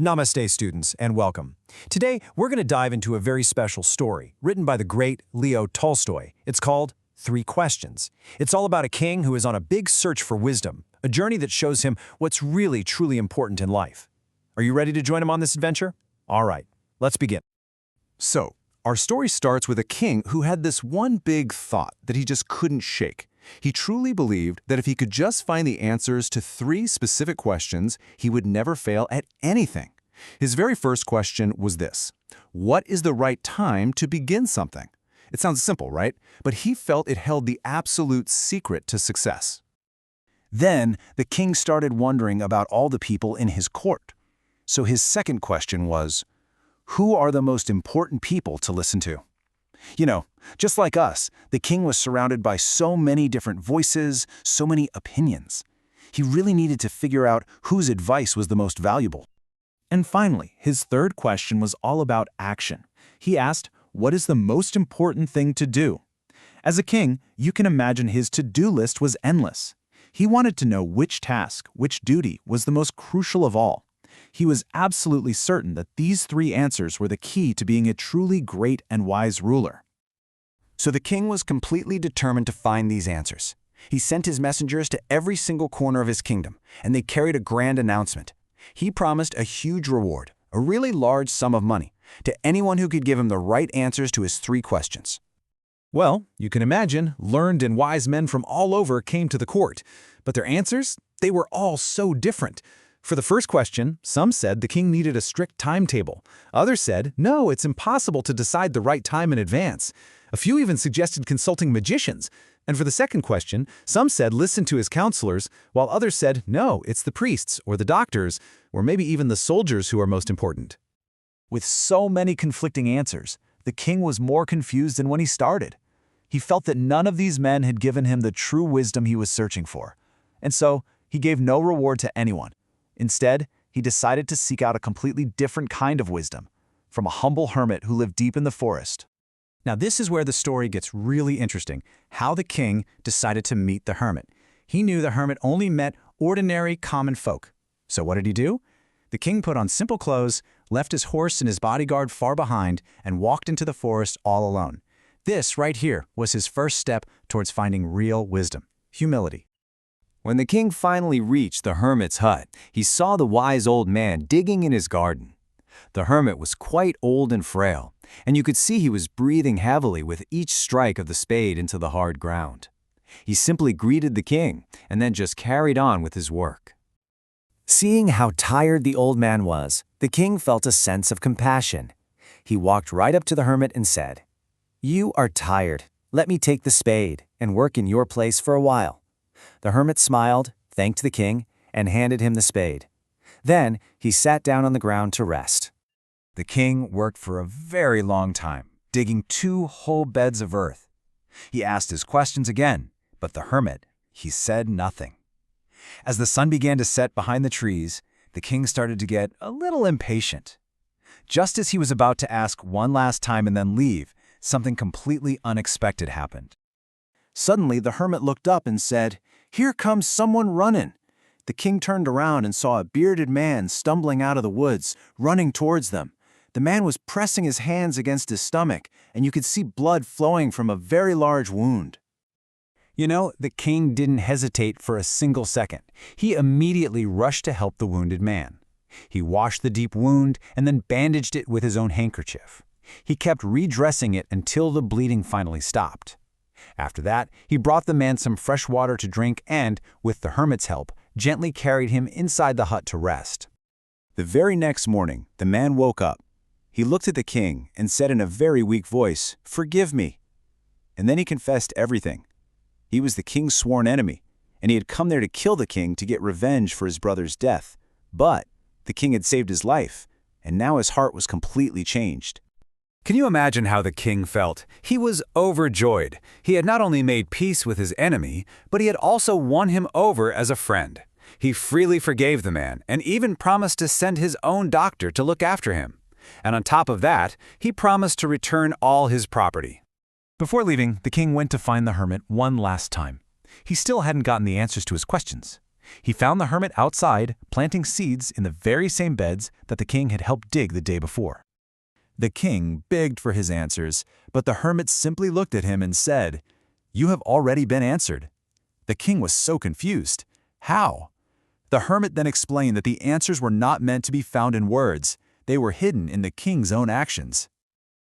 Namaste, students, and welcome. Today, we're going to dive into a very special story written by the great Leo Tolstoy. It's called Three Questions. It's all about a king who is on a big search for wisdom, a journey that shows him what's really, truly important in life. Are you ready to join him on this adventure? All right, let's begin. So, our story starts with a king who had this one big thought that he just couldn't shake. He truly believed that if he could just find the answers to three specific questions, he would never fail at anything. His very first question was this: what is the right time to begin something? It sounds simple, right? But he felt it held the absolute secret to success. Then, the king started wondering about all the people in his court. So his second question was, who are the most important people to listen to? You know, just like us, the king was surrounded by so many different voices, so many opinions. He really needed to figure out whose advice was the most valuable. And finally, his third question was all about action. He asked, what is the most important thing to do? As a king, you can imagine his to-do list was endless. He wanted to know which task, which duty was the most crucial of all. He was absolutely certain that these three answers were the key to being a truly great and wise ruler. So the king was completely determined to find these answers. He sent his messengers to every single corner of his kingdom, and they carried a grand announcement. He promised a huge reward, a really large sum of money, to anyone who could give him the right answers to his three questions. Well, you can imagine, learned and wise men from all over came to the court. But their answers? They were all so different. For the first question, some said the king needed a strict timetable. Others said, no, it's impossible to decide the right time in advance. A few even suggested consulting magicians. And for the second question, some said listen to his counselors, while others said, no, it's the priests or the doctors, or maybe even the soldiers who are most important. With so many conflicting answers, the king was more confused than when he started. He felt that none of these men had given him the true wisdom he was searching for. And so, he gave no reward to anyone. Instead, he decided to seek out a completely different kind of wisdom, from a humble hermit who lived deep in the forest. Now this is where the story gets really interesting, how the king decided to meet the hermit. He knew the hermit only met ordinary, common folk. So what did he do? The king put on simple clothes, left his horse and his bodyguard far behind, and walked into the forest all alone. This right here was his first step towards finding real wisdom, humility. When the king finally reached the hermit's hut, he saw the wise old man digging in his garden. The hermit was quite old and frail, and you could see he was breathing heavily with each strike of the spade into the hard ground. He simply greeted the king and then just carried on with his work. Seeing how tired the old man was, the king felt a sense of compassion. He walked right up to the hermit and said, "You are tired. Let me take the spade and work in your place for a while." The hermit smiled, thanked the king, and handed him the spade. Then he sat down on the ground to rest. The king worked for a very long time, digging 2 whole beds of earth. He asked his questions again, but the hermit, he said nothing. As the sun began to set behind the trees, the king started to get a little impatient. Just as he was about to ask one last time and then leave, something completely unexpected happened. Suddenly, the hermit looked up and said, "Here comes someone running." The king turned around and saw a bearded man stumbling out of the woods, running towards them. The man was pressing his hands against his stomach, and you could see blood flowing from a very large wound. You know, the king didn't hesitate for a single second. He immediately rushed to help the wounded man. He washed the deep wound and then bandaged it with his own handkerchief. He kept redressing it until the bleeding finally stopped. After that, he brought the man some fresh water to drink and, with the hermit's help, gently carried him inside the hut to rest. The very next morning, the man woke up. He looked at the king and said in a very weak voice, "Forgive me." And then he confessed everything. He was the king's sworn enemy, and he had come there to kill the king to get revenge for his brother's death. But the king had saved his life, and now his heart was completely changed. Can you imagine how the king felt? He was overjoyed. He had not only made peace with his enemy, but he had also won him over as a friend. He freely forgave the man and even promised to send his own doctor to look after him. And on top of that, he promised to return all his property. Before leaving, the king went to find the hermit one last time. He still hadn't gotten the answers to his questions. He found the hermit outside, planting seeds in the very same beds that the king had helped dig the day before. The king begged for his answers, but the hermit simply looked at him and said, "You have already been answered." The king was so confused. How? The hermit then explained that the answers were not meant to be found in words. They were hidden in the king's own actions.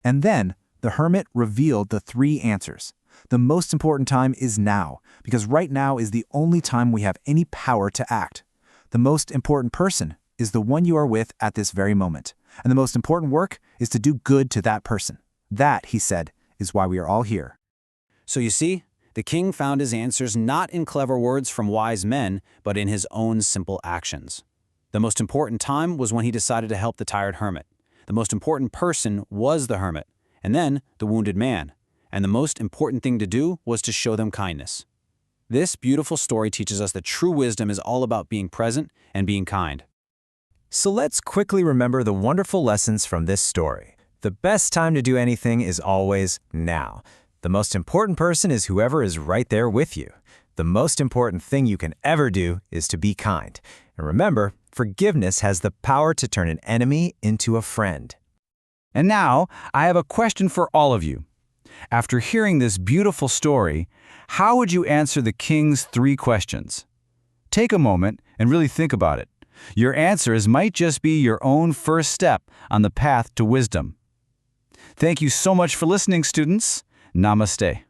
And then the hermit revealed the 3 answers. The most important time is now, because right now is the only time we have any power to act. The most important person is the one you are with at this very moment. And the most important work is to do good to that person. That, he said, is why we are all here. So you see, the king found his answers not in clever words from wise men, but in his own simple actions. The most important time was when he decided to help the tired hermit. The most important person was the hermit, and then the wounded man. And the most important thing to do was to show them kindness. This beautiful story teaches us that true wisdom is all about being present and being kind. So let's quickly remember the wonderful lessons from this story. The best time to do anything is always now. The most important person is whoever is right there with you. The most important thing you can ever do is to be kind. And remember, forgiveness has the power to turn an enemy into a friend. And now, I have a question for all of you. After hearing this beautiful story, how would you answer the king's 3 questions? Take a moment and really think about it. Your answers might just be your own first step on the path to wisdom. Thank you so much for listening, students. Namaste.